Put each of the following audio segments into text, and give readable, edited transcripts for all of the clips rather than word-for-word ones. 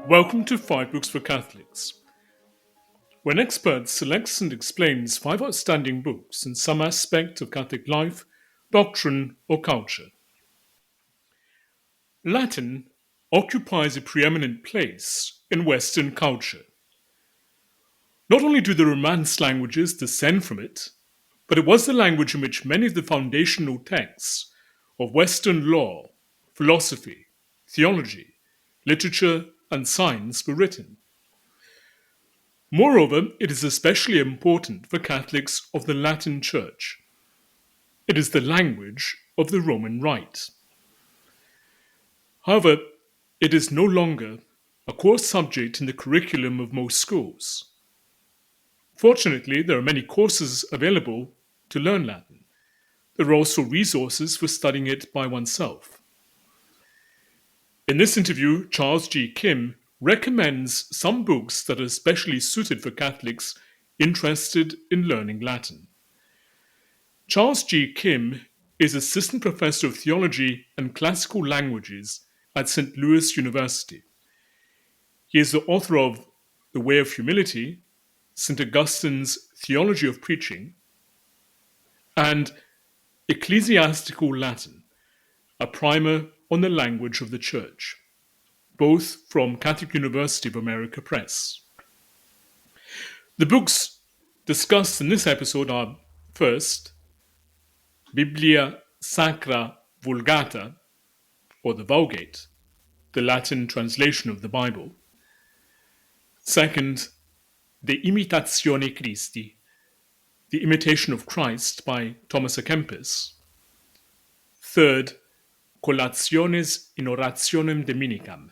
Welcome to 5 Books for Catholics, where an expert selects and explains 5 outstanding books in some aspect of Catholic life, doctrine, or culture. Latin occupies a preeminent place in Western culture. Not only do the Romance languages descend from it, but it was the language in which many of the foundational texts of Western law, philosophy, theology, literature, and science were written. Moreover, it is especially important for Catholics of the Latin Church. It is the language of the Roman Rite. However, it is no longer a core subject in the curriculum of most schools. Fortunately, there are many courses available to learn Latin. There are also resources for studying it by oneself. In this interview, Charles G. Kim recommends some books that are especially suited for Catholics interested in learning Latin. Charles G. Kim is Assistant Professor of Theology and Classical Languages at St. Louis University. He is the author of The Way of Humility, St. Augustine's Theology of Preaching, and Ecclesiastical Latin, a primer on the language of the Church, both from Catholic University of America Press. The books discussed in this episode are, first, Biblia Sacra Vulgata, or the Vulgate, the Latin translation of the Bible. Second, De Imitatione Christi, The Imitation of Christ by Thomas à Kempis. Third, Collationes in Orationem Dominicam,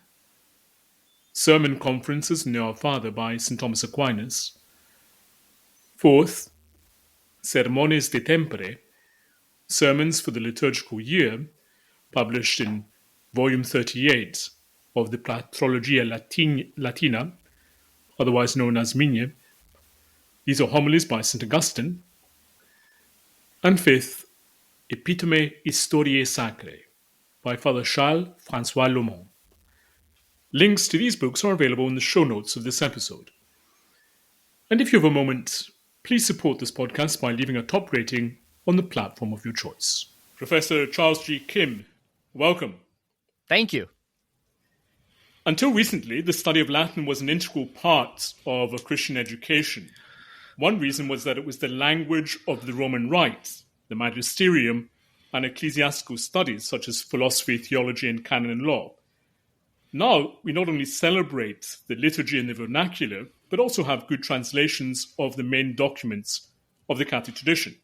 Sermon Conferences in Our Father by St. Thomas Aquinas. Fourth, Sermones de Tempore, Sermons for the Liturgical Year, published in Volume 38 of the Patrologia Latina, otherwise known as Migne. These are homilies by St. Augustine. And fifth, Epitome Historiae Sacrae by Father Charles-François Lomond. Links to these books are available in the show notes of this episode. And if you have a moment, please support this podcast by leaving a top rating on the platform of your choice. Professor Charles G. Kim, welcome. Thank you. Until recently, the study of Latin was an integral part of a Christian education. One reason was that it was the language of the Roman Rite, the magisterium, and ecclesiastical studies such as philosophy, theology, and canon law. Now, we not only celebrate the liturgy and the vernacular, but also have good translations of the main documents of the Catholic tradition.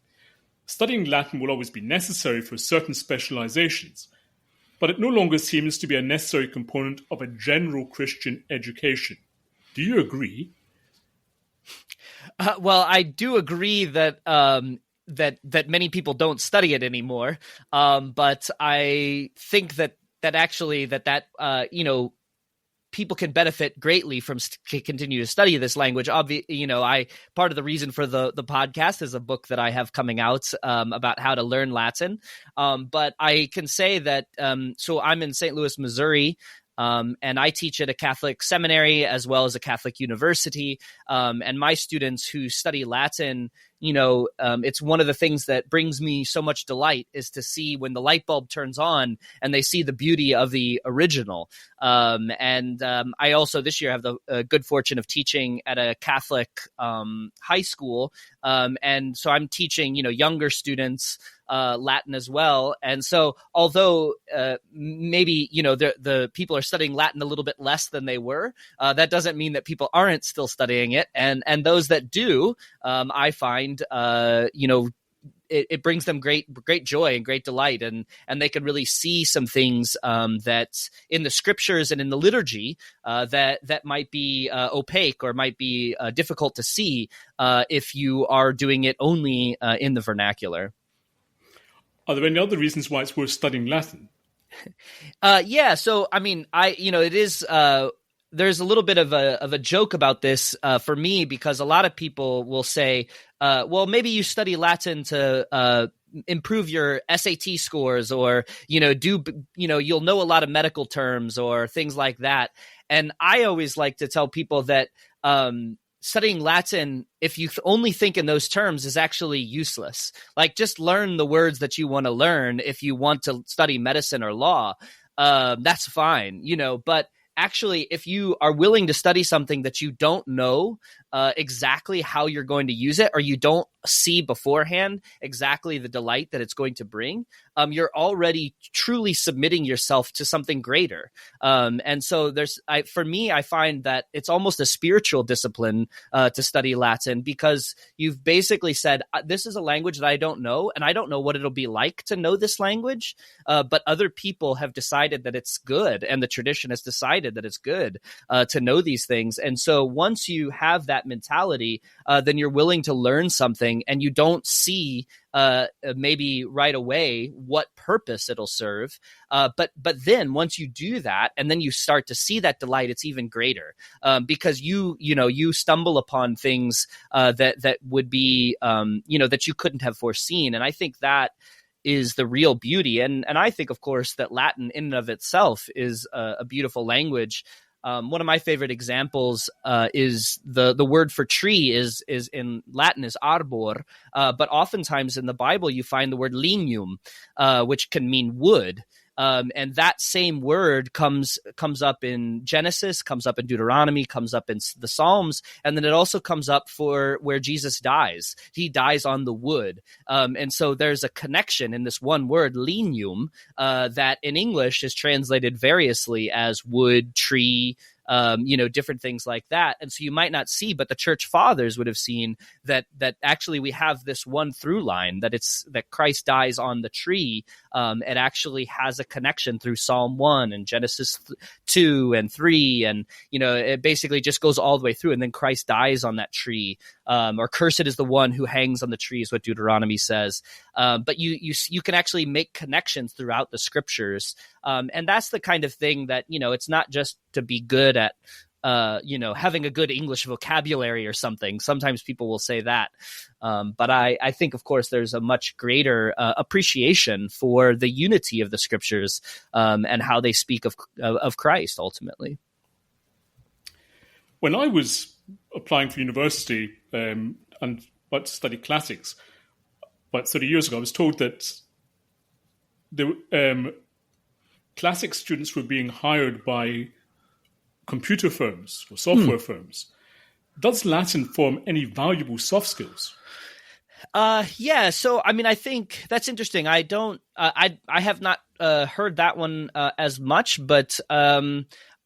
Studying Latin will always be necessary for certain specializations, but it no longer seems to be a necessary component of a general Christian education. Do you agree? Well, I do agree that that many people don't study it anymore, but I think that actually people can benefit greatly from continue to study this language. Part of the reason for the podcast is a book that I have coming out about how to learn Latin. But I can say that so I'm in St. Louis, Missouri. And I teach at a Catholic seminary as well as a Catholic university. And my students who study Latin, it's one of the things that brings me so much delight is to see when the light bulb turns on and they see the beauty of the original. I also this year have the good fortune of teaching at a Catholic high school. And so I'm teaching, younger students Latin as well. And so although maybe, the people are studying Latin a little bit less than they were, that doesn't mean that people aren't still studying it. And those that do, I find, it brings them great joy and great delight, and they can really see some things that in the scriptures and in the liturgy that might be opaque or might be difficult to see if you are doing it only in the vernacular. Are there any other reasons why it's worth studying Latin? Yeah. So, I mean, it is. There's a little bit of a joke about this for me, because a lot of people will say, well, maybe you study Latin to improve your SAT scores, or you'll know a lot of medical terms or things like that. And I always like to tell people that studying Latin, if you only think in those terms, is actually useless. Like, just learn the words that you want to learn. If you want to study medicine or law, that's fine, but actually, if you are willing to study something that you don't know exactly how you're going to use it, or you don't see beforehand exactly the delight that it's going to bring, you're already truly submitting yourself to something greater. And so for me, I find that it's almost a spiritual discipline to study Latin, because you've basically said, this is a language that I don't know, and I don't know what it'll be like to know this language, but other people have decided that it's good, and the tradition has decided that it's good to know these things. And so once you have that mentality, then you're willing to learn something, and you don't see maybe right away what purpose it'll serve. But then once you do that, and then you start to see that delight, it's even greater, because you stumble upon things that would be that you couldn't have foreseen. And I think that is the real beauty. And I think, of course, that Latin in and of itself is a beautiful language. One of my favorite examples is the word for tree is in Latin is arbor, but oftentimes in the Bible you find the word lignum, which can mean wood. And that same word comes up in Genesis, comes up in Deuteronomy, comes up in the Psalms, and then it also comes up for where Jesus dies. He dies on the wood. And so there's a connection in this one word, lignum, that in English is translated variously as wood, tree, different things like that. And so you might not see, but the church fathers would have seen that actually we have this one through line, that Christ dies on the tree. It actually has a connection through Psalm 1 and Genesis 2 and 3. And, it basically just goes all the way through. And then Christ dies on that tree, or cursed is the one who hangs on the tree is what Deuteronomy says. But you can actually make connections throughout the scriptures. And that's the kind of thing that, it's not just to be good at, having a good English vocabulary or something. Sometimes people will say that. But I think, of course, there's a much greater appreciation for the unity of the scriptures and how they speak of Christ ultimately. When I was applying for university and about to study classics, about 30 years ago, I was told that the classics students were being hired by computer firms or software firms. Does Latin form any valuable soft skills? Yeah. So, I think that's interesting. I have not heard that one as much, but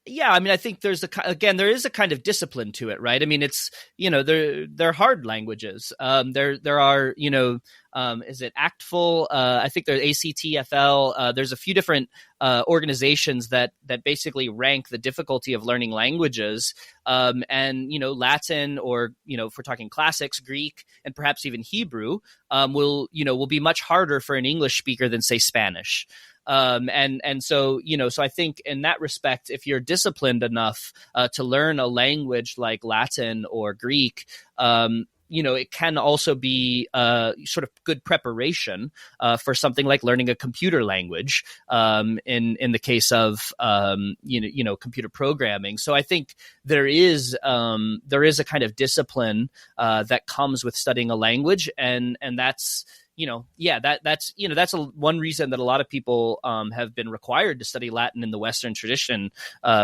yeah, I think there is a kind of discipline to it, right? It's, they're hard languages. There are, is it ACTFL? I think there's ACTFL. There's a few different organizations that basically rank the difficulty of learning languages. And, Latin, or, if we're talking classics, Greek, and perhaps even Hebrew, will be much harder for an English speaker than, say, Spanish. And so, so I think in that respect, if you're disciplined enough to learn a language like Latin or Greek, it can also be sort of good preparation for something like learning a computer language in the case of computer programming. So I think there is a kind of discipline that comes with studying a language, and that's that's one reason that a lot of people have been required to study Latin in the Western tradition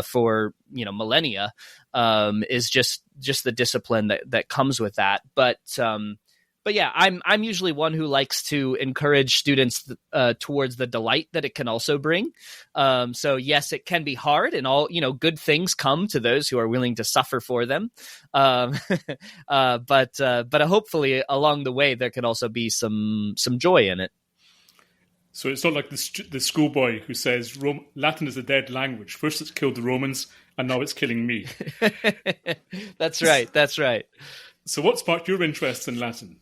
for millennia, is just the discipline that comes with that. But yeah, I'm usually one who likes to encourage students towards the delight that it can also bring. So yes, it can be hard, and all good things come to those who are willing to suffer for them. But hopefully along the way there can also be some joy in it. So it's not like the schoolboy who says Latin is a dead language. First it's killed the Romans, and now it's killing me. That's right. That's right. So what sparked your interest in Latin?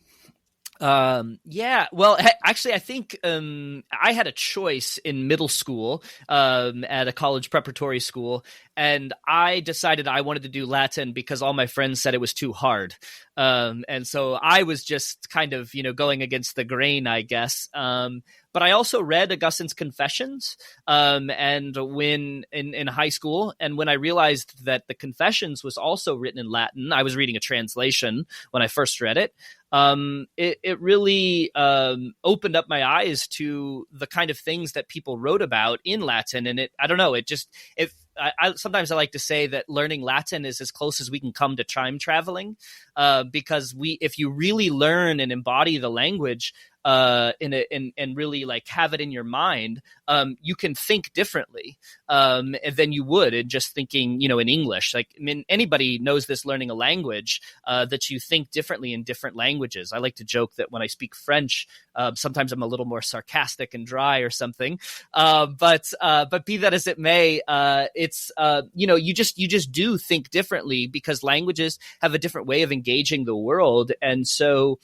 Yeah. Well, actually, I think I had a choice in middle school at a college preparatory school, and I decided I wanted to do Latin because all my friends said it was too hard. And so I was just kind of, going against the grain, I guess. But I also read Augustine's Confessions, and when in high school, and when I realized that the Confessions was also written in Latin, I was reading a translation when I first read it. It really opened up my eyes to the kind of things that people wrote about in Latin, and I don't know, sometimes I like to say that learning Latin is as close as we can come to time traveling, because if you really learn and embody the language and really like have it in your mind, you can think differently than you would in just thinking, in English. Like, I mean, anybody knows this learning a language, that you think differently in different languages. I like to joke that when I speak French, sometimes I'm a little more sarcastic and dry or something. But be that as it may, it's you just do think differently because languages have a different way of engaging the world, and so.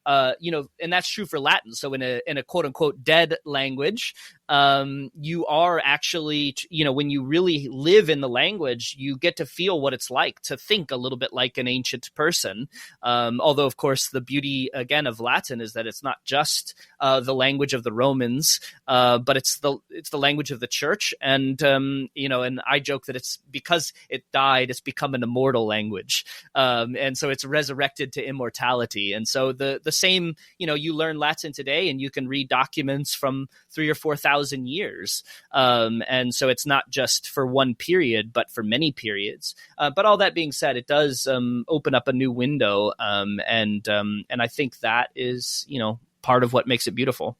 And that's true for Latin. So in a quote unquote dead language, you are actually, when you really live in the language, you get to feel what it's like to think a little bit like an ancient person. Although, of course, the beauty again of Latin is that it's not just the language of the Romans, but it's the language of the church. And and I joke that it's because it died, it's become an immortal language, and so it's resurrected to immortality. And so the same, you learn Latin today, and you can read documents from 3,000 or 4,000 years. And so it's not just for one period, but for many periods. But all that being said, it does open up a new window. And I think that is, part of what makes it beautiful.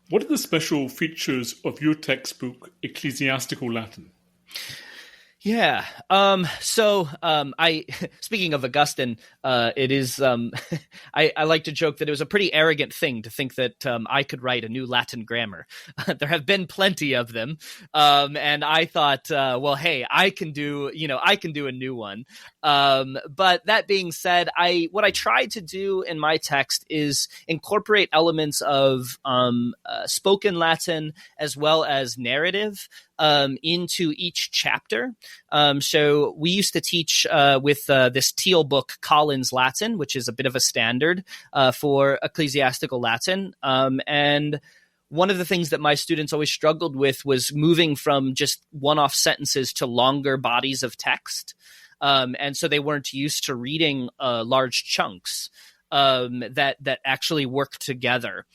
What are the special features of your textbook, Ecclesiastical Latin? Yeah. So I speaking of Augustine, it is I like to joke that it was a pretty arrogant thing to think that I could write a new Latin grammar. There have been plenty of them, and I thought, well, hey, I can do a new one. But that being said, what I tried to do in my text is incorporate elements of spoken Latin as well as narrative into each chapter. So we used to teach with this Teal book, Collins Latin, which is a bit of a standard for ecclesiastical Latin. And one of the things that my students always struggled with was moving from just one-off sentences to longer bodies of text. And so they weren't used to reading large chunks that actually work together.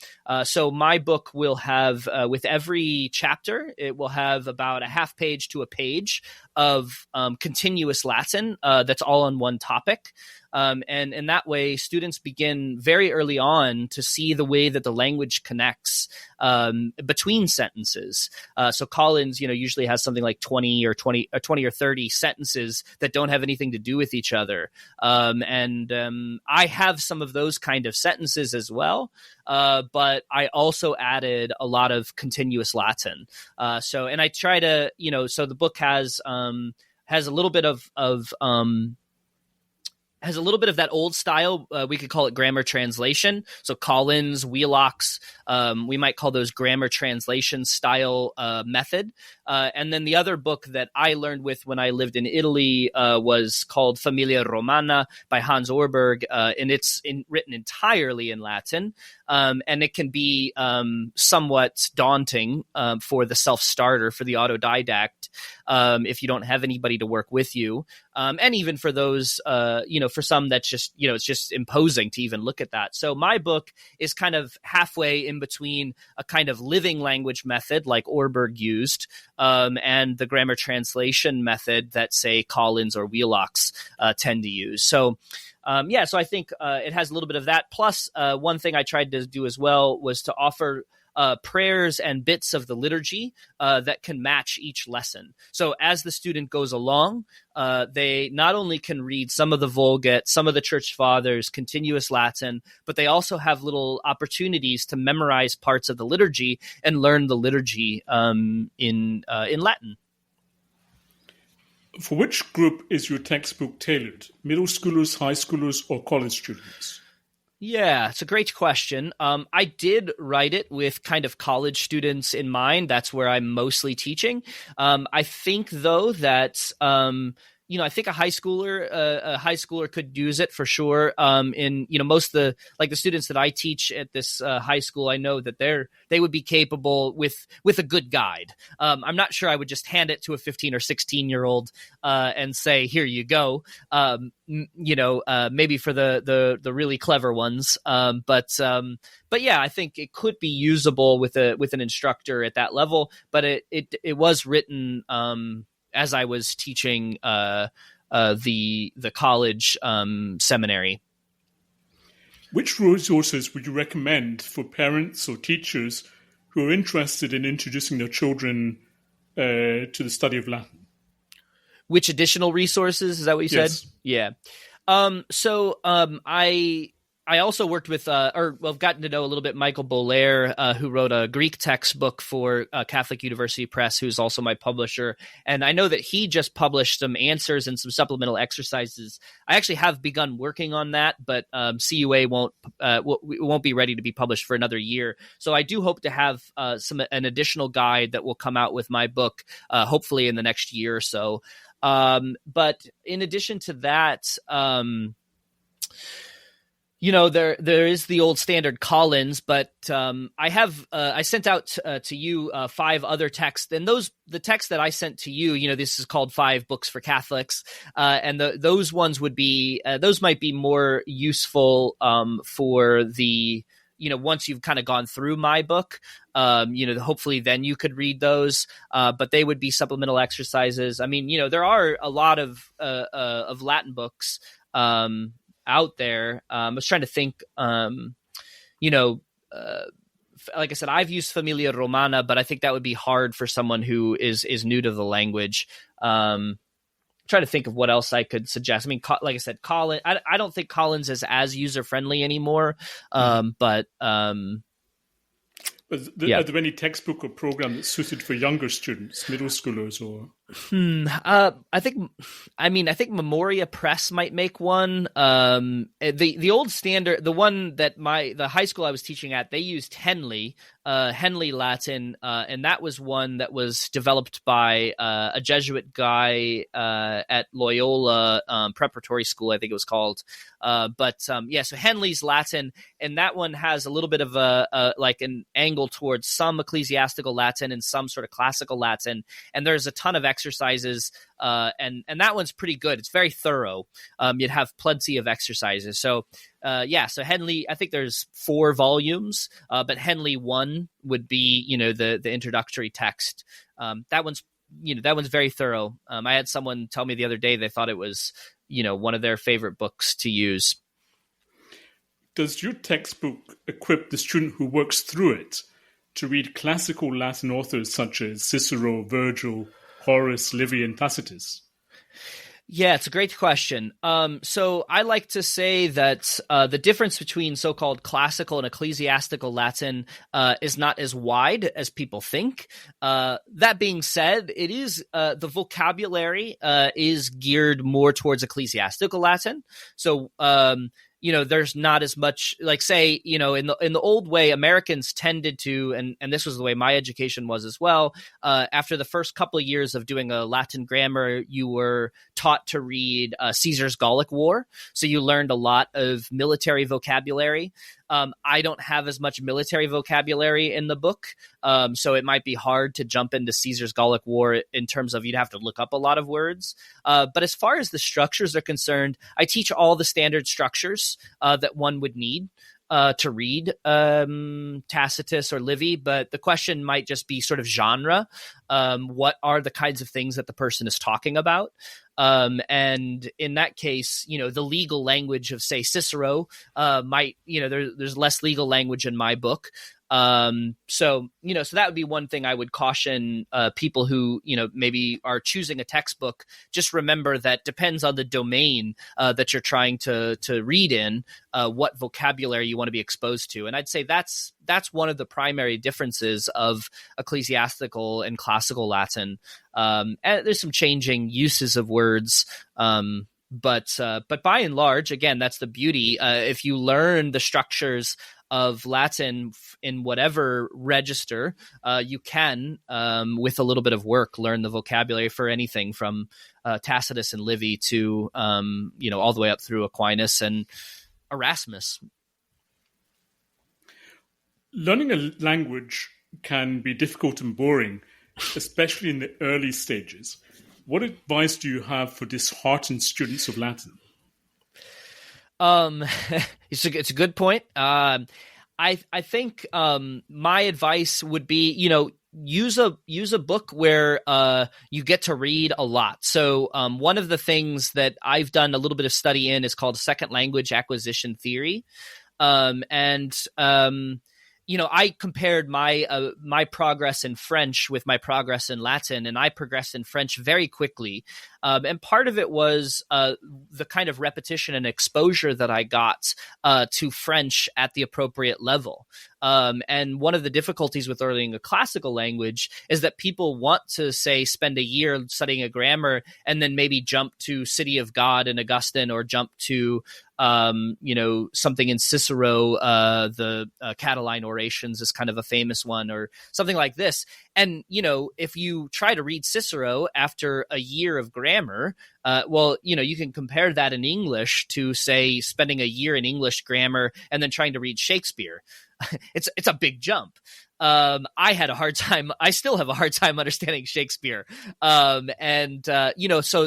So my book will have, with every chapter, it will have about a half page to a page of continuous Latin that's all on one topic. And in that way, students begin very early on to see the way that the language connects between sentences. So Collins, usually has something like 20 or 30 sentences that don't have anything to do with each other. And I have some of those kind of sentences as well. But I also added a lot of continuous Latin. And I try to, so the book has a little bit of that old style. We could call it grammar translation. So Collins, Wheelock's, we might call those grammar translation style method. And then the other book that I learned with when I lived in Italy was called Familia Romana by Hans Orberg, and it's written entirely in Latin. And it can be somewhat daunting for the self-starter, for the autodidact, if you don't have anybody to work with you. And even for those, for some that's just, it's just imposing to even look at that. So my book is kind of halfway in between a kind of living language method like Orberg used, and the grammar translation method that, say, Collins or Wheelock's tend to use. So so I think it has a little bit of that. Plus, one thing I tried to do as well was to offer prayers and bits of the liturgy that can match each lesson. So as the student goes along, they not only can read some of the Vulgate, some of the Church Fathers, continuous Latin, but they also have little opportunities to memorize parts of the liturgy and learn the liturgy in Latin. For which group is your textbook tailored? Middle schoolers, high schoolers, or college students? Yeah, it's a great question. I did write it with kind of college students in mind. That's where I'm mostly teaching. I think though that I think a high schooler could use it for sure. In most of the students that I teach at this high school, I know that they would be capable with a good guide. I'm not sure I would just hand it to a 15 or 16-year-old and say, "Here you go." Maybe for the really clever ones. But yeah, I think it could be usable with an instructor at that level. But it was written as I was teaching the college seminary. Which resources would you recommend for parents or teachers who are interested in introducing their children to the study of Latin? Which additional resources? Is that what you said? Yeah. I also worked with, I've gotten to know a little bit Michael Bollaert, who wrote a Greek textbook for Catholic University Press, who's also my publisher. And I know that he just published some answers and some supplemental exercises. I actually have begun working on that, but CUA won't be ready to be published for another year. So I do hope to have an additional guide that will come out with my book, hopefully in the next year or so. But in addition to that, there is the old standard Collins, but I sent out to you 5 other texts, and the texts that I sent to you, this is called 5 Books for Catholics, and those ones would be those might be more useful for the once you've kind of gone through my book, hopefully then you could read those, but they would be supplemental exercises. I mean, there are a lot of Latin books out there. I was trying to think, like I said, I've used Familia Romana, but I think that would be hard for someone who is new to the language. Trying to think of what else I could suggest. I mean, like I said, Collins, I don't think Collins is as user-friendly anymore, but Are there any textbook or program that's suited for younger students, middle schoolers, or? I think Memoria Press might make one. The old standard, the one that the high school I was teaching at, they used Henley Latin, and that was one that was developed by a Jesuit guy at Loyola Preparatory School, I think it was called. So Henley's Latin, and that one has a little bit of like an angle towards some ecclesiastical Latin and some sort of classical Latin, and there's a ton of exercises, and that one's pretty good. It's very thorough. You'd have plenty of exercises. So so Henley, I think there's 4 volumes, but Henley 1 would be the introductory text. That one's very thorough. I had someone tell me the other day they thought it was one of their favorite books to use. Does your textbook equip the student who works through it to read classical Latin authors such as Cicero, Virgil, Horace, Livy, and Tacitus? Yeah, it's a great question. So I like to say that the difference between so-called classical and ecclesiastical Latin is not as wide as people think. That being said, it is the vocabulary is geared more towards ecclesiastical Latin. So there's not as much, like, say, in the old way, Americans tended to, and this was the way my education was as well. After the first couple of years of doing a Latin grammar, you were taught to read Caesar's Gallic War. So you learned a lot of military vocabulary. I don't have as much military vocabulary in the book, so it might be hard to jump into Caesar's Gallic War in terms of you'd have to look up a lot of words. But as far as the structures are concerned, I teach all the standard structures that one would need to read Tacitus or Livy, but the question might just be sort of genre. What are the kinds of things that the person is talking about? And in that case, the legal language of, say, Cicero might, there's less legal language in my book. So that would be one thing I would caution people who, maybe are choosing a textbook. Just remember that depends on the domain that you're trying to read in, what vocabulary you want to be exposed to. And I'd say that's one of the primary differences of ecclesiastical and classical Latin. And there's some changing uses of words, But by and large, again, that's the beauty. If you learn the structures of Latin in whatever register, you can, with a little bit of work, learn the vocabulary for anything from Tacitus and Livy to all the way up through Aquinas and Erasmus. Learning a language can be difficult and boring, especially in the early stages. What advice do you have for disheartened students of Latin? It's a good point. I think my advice would be, use a book where you get to read a lot. So one of the things that I've done a little bit of study in is called second language acquisition theory, I compared my progress in French with my progress in Latin, and I progressed in French very quickly. And part of it was the kind of repetition and exposure that I got to French at the appropriate level. And one of the difficulties with learning a classical language is that people want to, say, spend a year studying a grammar and then maybe jump to City of God and Augustine, or jump to something in Cicero, the Catiline Orations is kind of a famous one, or something like this. And, if you try to read Cicero after a year of grammar, you can compare that in English to, say, spending a year in English grammar and then trying to read Shakespeare. It's a big jump. I had a hard time. I still have a hard time understanding Shakespeare. So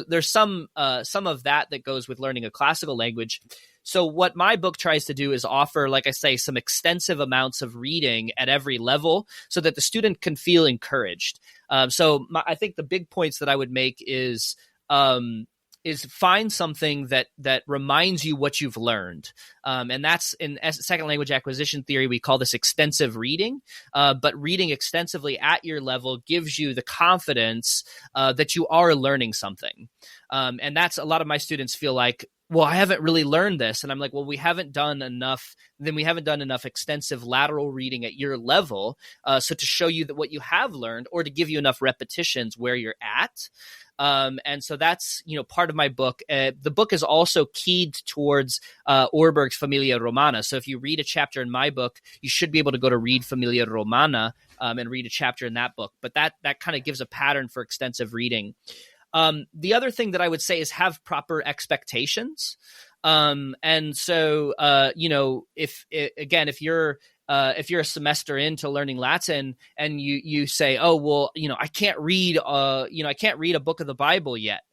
there's some of that goes with learning a classical language. So what my book tries to do is offer, like I say, some extensive amounts of reading at every level so that the student can feel encouraged. I think the big points that I would make is find something that reminds you what you've learned. And that's in second language acquisition theory, we call this extensive reading. But reading extensively at your level gives you the confidence that you are learning something. And that's, a lot of my students feel like, well, I haven't really learned this. And I'm like, well, we haven't done enough extensive lateral reading at your level. So to show you that what you have learned, or to give you enough repetitions where you're at. And so that's, part of my book. The book is also keyed towards Orberg's Familia Romana. So if you read a chapter in my book, you should be able to go to read Familia Romana and read a chapter in that book. But that kind of gives a pattern for extensive reading. The other thing that I would say is have proper expectations. If you're a semester into learning Latin and you say, oh, well, I can't read a book of the Bible yet.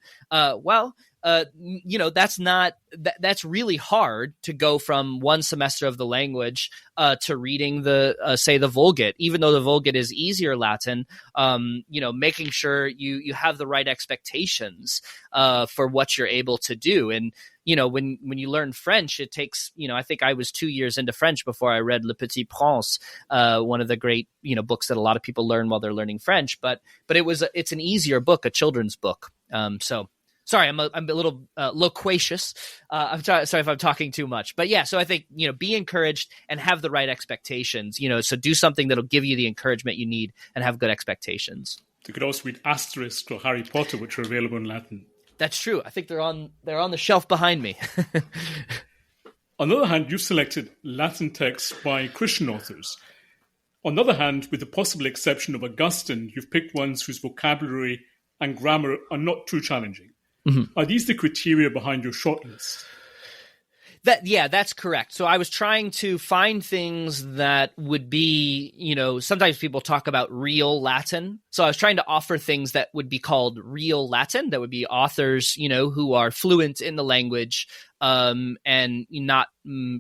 That's really hard to go from one semester of the language to reading the Vulgate, even though the Vulgate is easier Latin. Making sure you have the right expectations for what you're able to do. And when you learn French, it takes, I think I was 2 years into French before I read Le Petit Prince, one of the great, books that a lot of people learn while they're learning French. But it's an easier book, a children's book. Sorry, I'm a little loquacious. Sorry if I'm talking too much. But yeah, so I think, be encouraged and have the right expectations. So do something that'll give you the encouragement you need and have good expectations. You could also read Asterisk or Harry Potter, which are available in Latin. That's true. I think they're on the shelf behind me. On the other hand, you've selected Latin texts by Christian authors. On the other hand, with the possible exception of Augustine, you've picked ones whose vocabulary and grammar are not too challenging. Mm-hmm. Are these the criteria behind your shortlist? That's correct. So I was trying to find things that would be, sometimes people talk about real Latin. So I was trying to offer things that would be called real Latin, that would be authors, who are fluent in the language, and not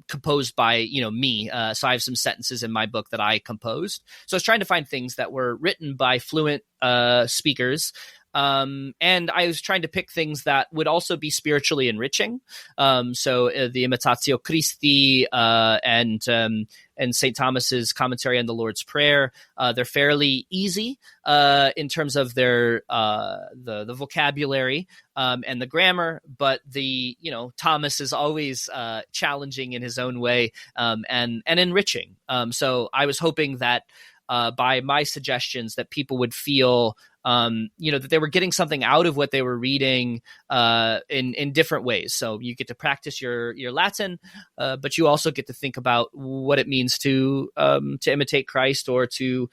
composed by, me. So I have some sentences in my book that I composed. So I was trying to find things that were written by fluent speakers. And I was trying to pick things that would also be spiritually enriching. So the Imitatio Christi and St. Thomas's commentary on the Lord's Prayer, they're fairly easy in terms of their the vocabulary and the grammar, but Thomas is always challenging in his own way and enriching. So I was hoping that by my suggestions that people would feel that they were getting something out of what they were reading in different ways. So you get to practice your Latin, but you also get to think about what it means to imitate Christ, or to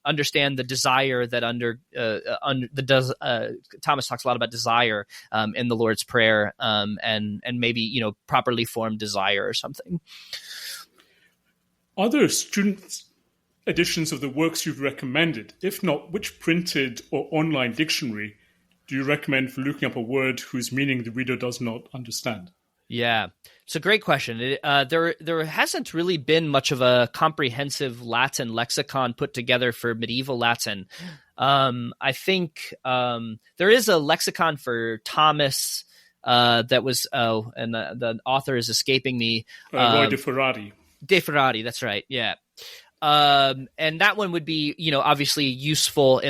understand the desire that Thomas talks a lot about desire in the Lord's Prayer, and maybe properly formed desire or something. Are there student editions of the works you've recommended? If not, which printed or online dictionary do you recommend for looking up a word whose meaning the reader does not understand? Yeah, it's a great question. There hasn't really been much of a comprehensive Latin lexicon put together for medieval Latin. I think there is a lexicon for Thomas that was, and the author is escaping me. Roy de Ferrari. De Ferrari, that's right. Yeah. And that one would be, obviously useful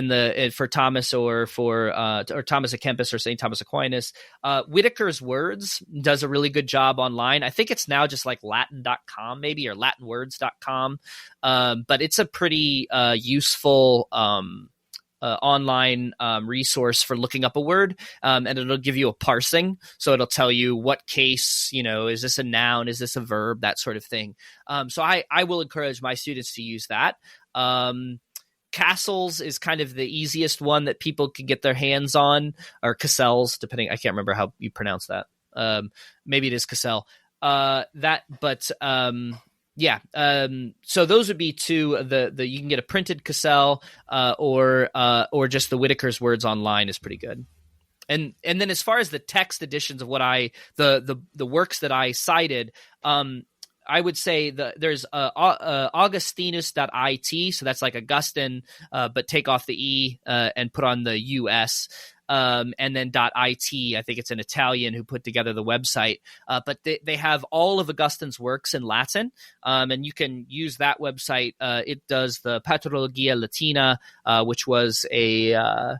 for Thomas, or for or Thomas à Kempis, or St. Thomas Aquinas. Whitaker's Words does a really good job online. I think it's now just like Latin.com maybe, or Latinwords.com. But it's a pretty useful online resource for looking up a word, and it'll give you a parsing. So it'll tell you what case, is this a noun? Is this a verb? That sort of thing. So I will encourage my students to use that. Cassels is kind of the easiest one that people can get their hands on, or Cassels, depending. I can't remember how you pronounce that. Maybe it is Cassel. Yeah. So those would be two. The you can get a printed Cassel, or just the Whitaker's Words online is pretty good. And then as far as the text editions of the works that I cited, I would say there's Augustinus.it. So that's like Augustine, but take off the E and put on the US. And then .it, I think it's an Italian who put together the website, but they have all of Augustine's works in Latin, and you can use that website. It does the Patrologia Latina, which was one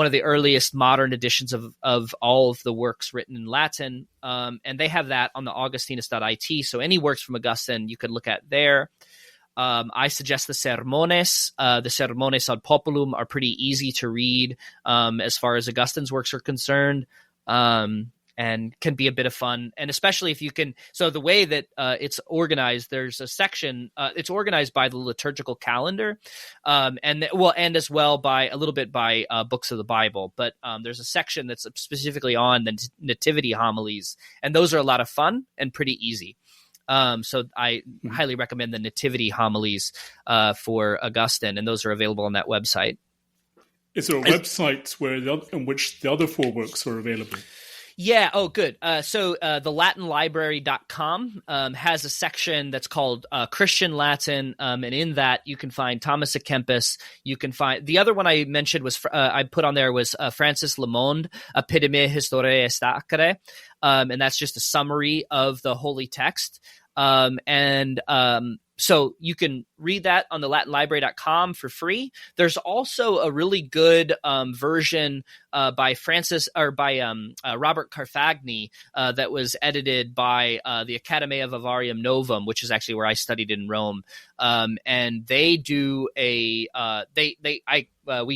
of the earliest modern editions of all of the works written in Latin, and they have that on the Augustinus.it. So any works from Augustine you could look at there. I suggest the Sermones. The Sermones ad Populum are pretty easy to read as far as Augustine's works are concerned, and can be a bit of fun. And especially if you can. So the way that it's organized, there's a section. It's organized by the liturgical calendar, and as well by a little bit by books of the Bible. But there's a section that's specifically on the nativity homilies, and those are a lot of fun and pretty easy. So I highly recommend the Nativity homilies for Augustine, and those are available on that website. Is there a website in which the other four works are available? Yeah. Oh, good. So the LatinLibrary.com has a section that's called Christian Latin, and in that you can find Thomas à Kempis. You can find the other one I mentioned was I put on there was Francis Lemond, Epidemie Historiae Sacrae, and that's just a summary of the holy text. So you can read that on the LatinLibrary.com for free. There's also a really good version by Robert Carfagni that was edited by the Academia Vivarium Novum, which is actually where I studied in Rome. And they do we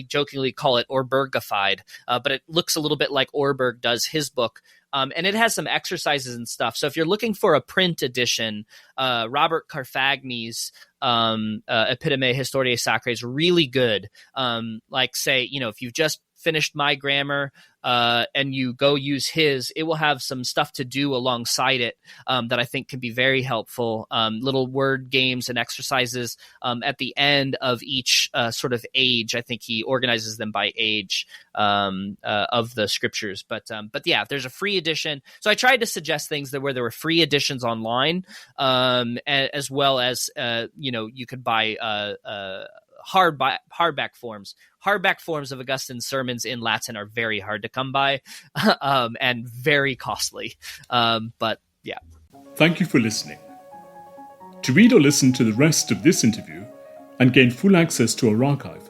jokingly call it Orbergified, but it looks a little bit like Orberg does his book. And it has some exercises and stuff. So if you're looking for a print edition, Robert Carfagni's Epidemie Historiae Sacrae is really good. Like say, if you've just finished my grammar and you go use his, it will have some stuff to do alongside it that I think can be very helpful. Little word games and exercises at the end of each sort of age. I think he organizes them by age of the scriptures. But yeah, there's a free edition. So I tried to suggest things where there were free editions online, as well as you could buy hardback forms. Hardback forms of Augustine's sermons in Latin are very hard to come by, and very costly. But yeah. Thank you for listening. To read or listen to the rest of this interview and gain full access to our archive,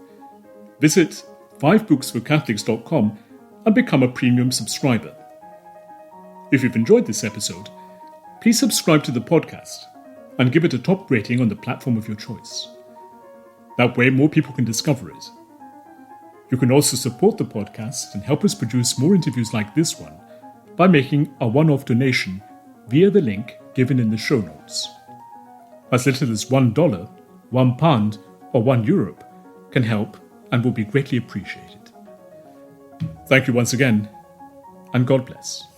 visit 5booksforcatholics.com and become a premium subscriber. If you've enjoyed this episode, please subscribe to the podcast and give it a top rating on the platform of your choice. That way, more people can discover it. You can also support the podcast and help us produce more interviews like this one by making a one-off donation via the link given in the show notes. As little as $1, £1, or €1 can help and will be greatly appreciated. Thank you once again, and God bless.